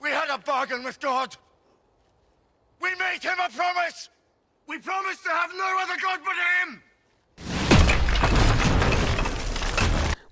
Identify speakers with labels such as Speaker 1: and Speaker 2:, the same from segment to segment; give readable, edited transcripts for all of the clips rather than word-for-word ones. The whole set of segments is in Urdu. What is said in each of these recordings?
Speaker 1: We had a bargain with God. We made him a promise. We promised to have no other God but him.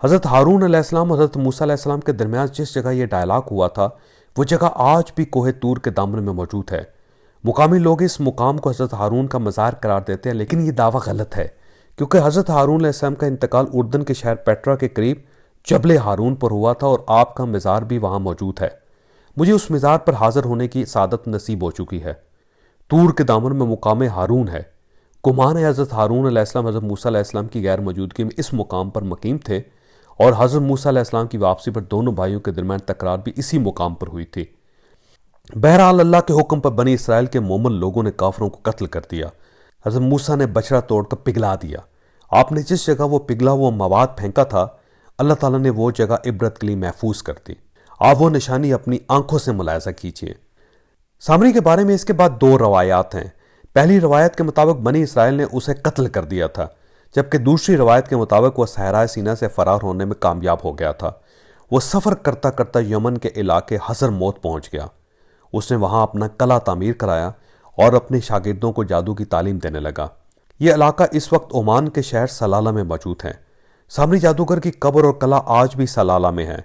Speaker 2: حضرت ہارون علیہ السلام حضرت موسیٰ علیہ السلام کے درمیان جس جگہ یہ ڈائلاگ ہوا تھا وہ جگہ آج بھی کوہ طور کے دامن میں موجود ہے۔ مقامی لوگ اس مقام کو حضرت ہارون کا مزار قرار دیتے ہیں، لیکن یہ دعویٰ غلط ہے کیونکہ حضرت ہارون علیہ السلام کا انتقال اردن کے شہر پیٹرا کے قریب جبل ہارون پر ہوا تھا اور آپ کا مزار بھی وہاں موجود ہے۔ مجھے اس مزار پر حاضر ہونے کی سعادت نصیب ہو چکی ہے۔ طور کے دامن میں مقام ہارون ہے۔ گمان ہے حضرت ہارون علیہ السلام حضرت موسیٰ علیہ السلام کی غیر موجودگی میں اس مقام پر مقیم تھے اور حضرت موسیٰ علیہ السلام کی واپسی پر دونوں بھائیوں کے درمیان تکرار بھی اسی مقام پر ہوئی تھی۔ بہرحال اللہ کے حکم پر بنی اسرائیل کے مومن لوگوں نے کافروں کو قتل کر دیا۔ حضرت موسیٰ نے بچڑا توڑ کر پگھلا دیا۔ آپ نے جس جگہ وہ پگھلا ہوا مواد پھینکا تھا اللہ تعالیٰ نے وہ جگہ عبرت کے لیے محفوظ کر دی۔ آپ وہ نشانی اپنی آنکھوں سے ملاحظہ کیجیے۔ سامری کے بارے میں اس کے بعد دو روایات ہیں۔ پہلی روایت کے مطابق بنی اسرائیل نے اسے قتل کر دیا تھا، جبکہ دوسری روایت کے مطابق وہ صحرائے سینا سے فرار ہونے میں کامیاب ہو گیا تھا۔ وہ سفر کرتا کرتا یمن کے علاقے حضر موت پہنچ گیا۔ اس نے وہاں اپنا قلعہ تعمیر کرایا اور اپنے شاگردوں کو جادو کی تعلیم دینے لگا۔ یہ علاقہ اس وقت عمان کے شہر سلالہ میں موجود ہے۔ سامری جادوگر کی قبر اور قلعہ آج بھی سلالہ میں ہے۔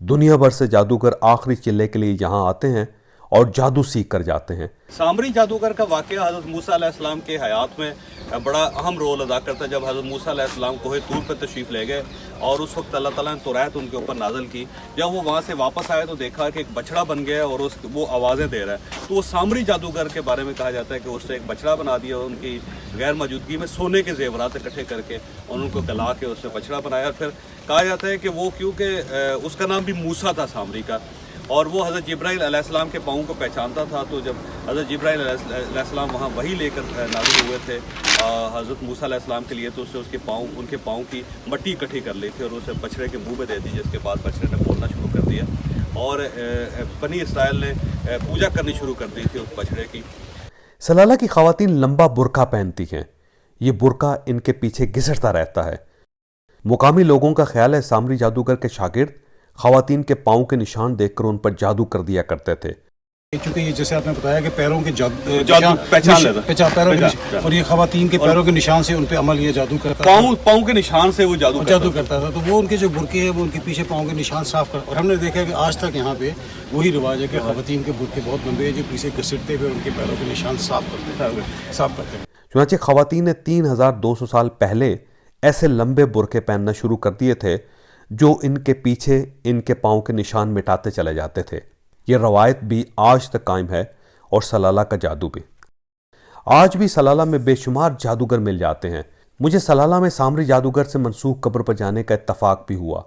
Speaker 2: دنیا بھر سے جادوگر آخری چلے کے لیے یہاں آتے ہیں اور جادو سیکھ کر جاتے ہیں۔
Speaker 3: سامری جادوگر کا واقعہ حضرت موسیٰ علیہ السلام کے حیات میں بڑا اہم رول ادا کرتا ہے۔ جب حضرت موسیٰ علیہ السلام کوہ طور پر تشریف لے گئے اور اس وقت اللہ تعالیٰ نے توریت ان کے اوپر نازل کی، جب وہ وہاں سے واپس آئے تو دیکھا کہ ایک بچڑا بن گیا اور وہ آوازیں دے رہا ہے، تو وہ سامری جادوگر کے بارے میں کہا جاتا ہے کہ اس نے ایک بچڑا بنا دیا اور ان کی غیر موجودگی میں سونے کے زیورات اکٹھے کر کے اور ان کو گلا کے اس سے بچڑا بنایا۔ اور پھر کہا جاتا ہے کہ وہ کیونکہ اس کا نام بھی موسیٰ تھا سامری کا، اور وہ حضرت جبرائیل علیہ السلام کے پاؤں کو پہچانتا تھا، تو جب حضرت جبرائیل علیہ السلام وہاں وحی لے کر نازل ہوئے تھے حضرت موسیٰ علیہ السلام کے لیے، تو اس نے ان کے پاؤں کی مٹی اکٹھی کر لی تھی اور اسے بچڑے کے منہ میں دے دی، جس کے بعد بچڑے نے بولنا شروع کر دیا اور بنی اسرائیل نے پوجا کرنی شروع کر دی تھی اس بچڑے کی۔
Speaker 2: سلالہ کی خواتین لمبا برقع پہنتی ہیں۔ یہ برقع ان کے پیچھے گھسٹتا رہتا ہے۔ مقامی لوگوں کا خیال ہے سامری جادوگر کے شاگرد خواتین کے پاؤں کے نشان دیکھ کر ان پر جادو کر دیا کرتے تھے۔
Speaker 4: چونکہ یہ جیسے آپ نے بتایا کہ پیروں کے
Speaker 3: جادو پہچان لیتا
Speaker 4: اور یہ خواتین کے پیروں کے نشان سے ان پہ عمل یہ جادو کرتا
Speaker 3: پاؤں کے نشان سے وہ جادو
Speaker 4: کرتا تھا، تو وہ ان کے جو برقعے ہیں وہ ان کے پیچھے پاؤں کے نشان صاف کرتا، اور ہم نے دیکھا کہ آج تک یہاں پہ وہی رواج ہے کہ خواتین کے برقعے بہت لمبے ہیں جو پیچھے گھسٹتے ہوئے ان کے پیروں کے نشان صاف کرتے ہیں۔
Speaker 2: چنانچہ خواتین نے 3200 سال پہلے ایسے لمبے برقعے پہننا شروع کر دیے تھے جو ان کے پیچھے ان کے پاؤں کے نشان مٹاتے چلے جاتے تھے۔ یہ روایت بھی آج تک قائم ہے اور سلالہ کا جادو بھی۔ آج بھی سلالہ میں بے شمار جادوگر مل جاتے ہیں۔ مجھے سلالہ میں سامری جادوگر سے منسوب قبر پر جانے کا اتفاق بھی ہوا۔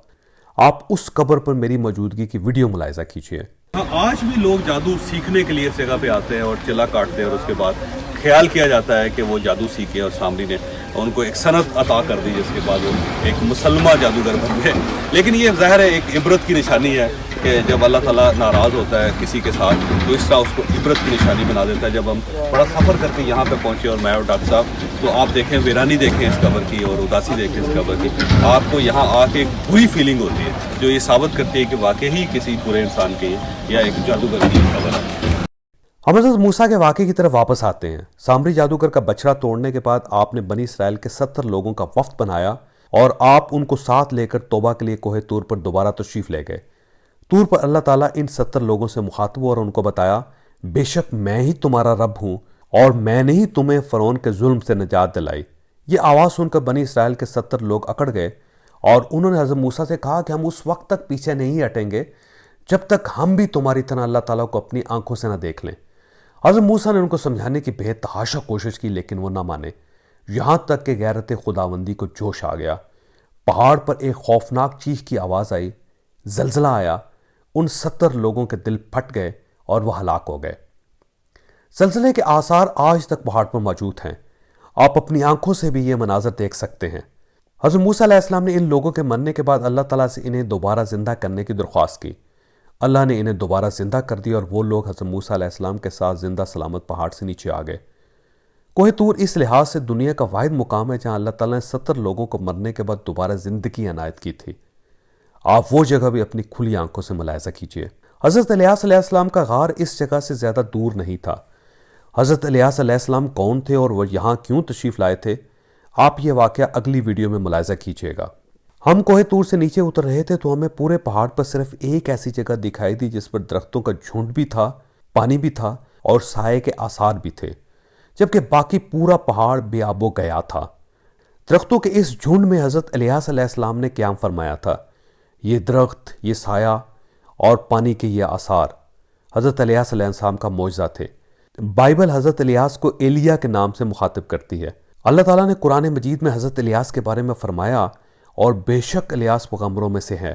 Speaker 2: آپ اس قبر پر میری موجودگی کی ویڈیو ملاحظہ کیجیے۔
Speaker 3: آج بھی لوگ جادو سیکھنے کے لیے اس جگہ پہ آتے ہیں اور چلا کاٹتے ہیں اور اس کے بعد خیال کیا جاتا ہے کہ وہ جادو سیکھے اور سامری نے ان کو ایک صنعت عطا کر دی، جس کے بعد وہ ایک مسلمہ جادوگر بن گئے۔ لیکن یہ ظاہر ہے ایک عبرت کی نشانی ہے کہ جب اللہ تعالیٰ ناراض ہوتا ہے کسی کے ساتھ تو اس طرح اس کو عبرت کی نشانی بنا دیتا ہے۔ جب ہم بڑا سفر کر کے یہاں پہ پہنچے اور میں اور ڈاکٹر صاحب، تو آپ دیکھیں ویرانی دیکھیں اس قبر کی اور اداسی دیکھیں اس قبر کی، آپ کو یہاں آ کے ایک بری فیلنگ ہوتی ہے جو یہ ثابت کرتی ہے کہ واقعی کسی برے انسان کی یا ایک جادوگر کی قبر ہے۔
Speaker 2: ہم حضرت موسیٰ کے واقعے کی طرف واپس آتے ہیں۔ سامری جادوگر کا بچڑا توڑنے کے بعد آپ نے بنی اسرائیل کے 70 لوگوں کا وفد بنایا اور آپ ان کو ساتھ لے کر توبہ کے لیے کوہ طور پر دوبارہ تشریف لے گئے۔ طور پر اللہ تعالیٰ ان 70 لوگوں سے مخاطب ہوا اور ان کو بتایا، بے شک میں ہی تمہارا رب ہوں اور میں نے ہی تمہیں فرعون کے ظلم سے نجات دلائی۔ یہ آواز سن کر بنی اسرائیل کے 70 لوگ اکڑ گئے اور انہوں نے حضرت موسیٰ سے کہا کہ ہم اس وقت تک پیچھے نہیں ہٹیں گے جب تک ہم بھی تمہاری طرح اللہ تعالیٰ کو اپنی آنکھوں سے نہ دیکھ لیں۔ حضرت موسیٰ نے ان کو سمجھانے کی بے تحاشا کوشش کی لیکن وہ نہ مانے، یہاں تک کہ غیرت خداوندی کو جوش آ گیا۔ پہاڑ پر ایک خوفناک چیخ کی آواز آئی، زلزلہ آیا، ان 70 لوگوں کے دل پھٹ گئے اور وہ ہلاک ہو گئے۔ زلزلے کے آثار آج تک پہاڑ پر موجود ہیں، آپ اپنی آنکھوں سے بھی یہ مناظر دیکھ سکتے ہیں۔ حضرت موسیٰ علیہ السلام نے ان لوگوں کے مرنے کے بعد اللہ تعالیٰ سے انہیں دوبارہ زندہ کرنے کی درخواست کی۔ اللہ نے انہیں دوبارہ زندہ کر دیا اور وہ لوگ حضرت موسیٰ علیہ السلام کے ساتھ زندہ سلامت پہاڑ سے نیچے آ گئے۔ کوہ طور اس لحاظ سے دنیا کا واحد مقام ہے جہاں اللہ تعالیٰ نے 70 لوگوں کو مرنے کے بعد دوبارہ زندگی عنایت کی تھی۔ آپ وہ جگہ بھی اپنی کھلی آنکھوں سے ملاحظہ کیجیے۔ حضرت الیاس علیہ السلام کا غار اس جگہ سے زیادہ دور نہیں تھا۔ حضرت الیاس علیہ السلام کون تھے اور وہ یہاں کیوں تشریف لائے تھے، آپ یہ واقعہ اگلی ویڈیو میں ملاحظہ کیجیے گا۔ ہم کوہ طور سے نیچے اتر رہے تھے تو ہمیں پورے پہاڑ پر صرف ایک ایسی جگہ دکھائی دی جس پر درختوں کا جھنڈ بھی تھا، پانی بھی تھا اور سائے کے آثار بھی تھے، جبکہ باقی پورا پہاڑ بے آب و گیا تھا۔ درختوں کے اس جھنڈ میں حضرت الیاس علیہ السلام نے قیام فرمایا تھا۔ یہ درخت، یہ سایہ اور پانی کے یہ آثار حضرت الیاس علیہ السلام کا معجزہ تھے۔ بائبل حضرت الیاس کو ایلیا کے نام سے مخاطب کرتی ہے۔ اللہ تعالیٰ نے قرآن مجید میں حضرت الیاس کے بارے میں فرمایا، اور بے شک الیاس پیغمبروں میں سے ہے،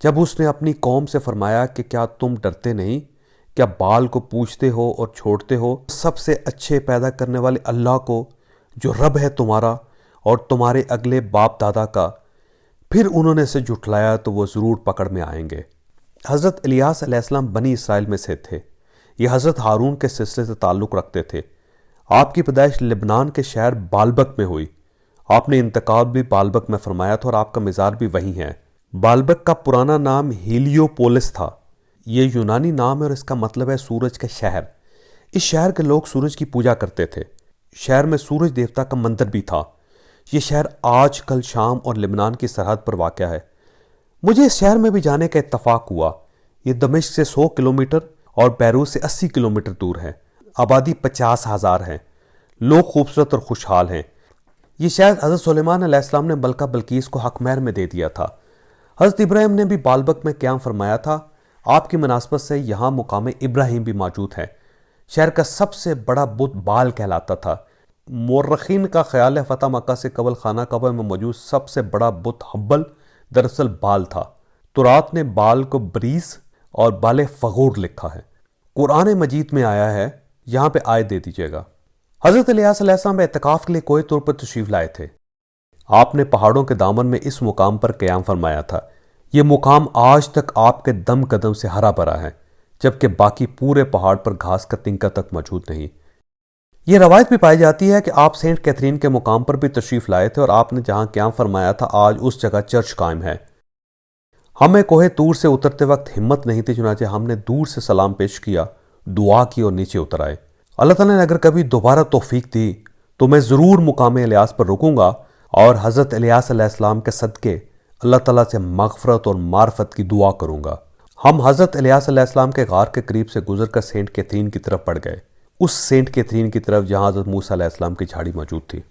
Speaker 2: جب اس نے اپنی قوم سے فرمایا کہ کیا تم ڈرتے نہیں؟ کیا بال کو پوجتے ہو اور چھوڑتے ہو سب سے اچھے پیدا کرنے والے اللہ کو، جو رب ہے تمہارا اور تمہارے اگلے باپ دادا کا؟ پھر انہوں نے اسے جھٹلایا تو وہ ضرور پکڑ میں آئیں گے۔ حضرت الیاس علیہ السلام بنی اسرائیل میں سے تھے۔ یہ حضرت ہارون کے سلسلے سے تعلق رکھتے تھے۔ آپ کی پیدائش لبنان کے شہر بالبک میں ہوئی۔ آپ نے انتقال بھی بالبک میں فرمایا تھا اور آپ کا مزار بھی وہیں ہے۔ بالبک کا پرانا نام ہیلیوپولس تھا۔ یہ یونانی نام ہے اور اس کا مطلب ہے سورج کا شہر۔ اس شہر کے لوگ سورج کی پوجا کرتے تھے۔ شہر میں سورج دیوتا کا مندر بھی تھا۔ یہ شہر آج کل شام اور لبنان کی سرحد پر واقع ہے۔ مجھے اس شہر میں بھی جانے کا اتفاق ہوا۔ یہ دمشق سے 100 کلومیٹر اور بیروت سے 80 کلومیٹر دور ہے۔ آبادی 50,000 ہے۔ لوگ خوبصورت اور خوشحال ہیں۔ یہ شہر حضرت سلیمان علیہ السلام نے ملکہ بلقیس کو حق مہر میں دے دیا تھا۔ حضرت ابراہیم نے بھی بالبک میں قیام فرمایا تھا۔ آپ کی مناسبت سے یہاں مقام ابراہیم بھی موجود ہے۔ شہر کا سب سے بڑا بت بال کہلاتا تھا۔ مورخین کا خیال ہے فتح مکہ سے قبل خانہ کعبہ میں موجود سب سے بڑا بت حبل دراصل بال تھا۔ تورات نے بال کو بریس اور بال فغور لکھا ہے۔ قرآن مجید میں آیا ہے، یہاں پہ آیت دے دیجیے گا۔ حضرت الیاس علیہ السلام اعتکاف کے لیے کوہ طور پر تشریف لائے تھے۔ آپ نے پہاڑوں کے دامن میں اس مقام پر قیام فرمایا تھا۔ یہ مقام آج تک آپ کے دم قدم سے ہرا بھرا ہے، جبکہ باقی پورے پہاڑ پر گھاس کا تنکا تک موجود نہیں۔ یہ روایت بھی پائی جاتی ہے کہ آپ سینٹ کیتھرین کے مقام پر بھی تشریف لائے تھے اور آپ نے جہاں قیام فرمایا تھا آج اس جگہ چرچ قائم ہے۔ ہمیں کوہ طور سے اترتے وقت ہمت نہیں تھی، چنانچہ ہم نے دور سے سلام پیش کیا، دعا کی اور نیچے اتر آئے۔ اللہ تعالیٰ نے اگر کبھی دوبارہ توفیق دی تو میں ضرور مقام الیاس پر رکوں گا اور حضرت الیاس علیہ السلام کے صدقے اللہ تعالیٰ سے مغفرت اور معرفت کی دعا کروں گا۔ ہم حضرت الیاس علیہ السلام کے غار کے قریب سے گزر کر سینٹ کیتھرین کی طرف بڑھ گئے، اس سینٹ کیتھرین کی طرف جہاں حضرت موسیٰ علیہ السلام کی جھاڑی موجود تھی۔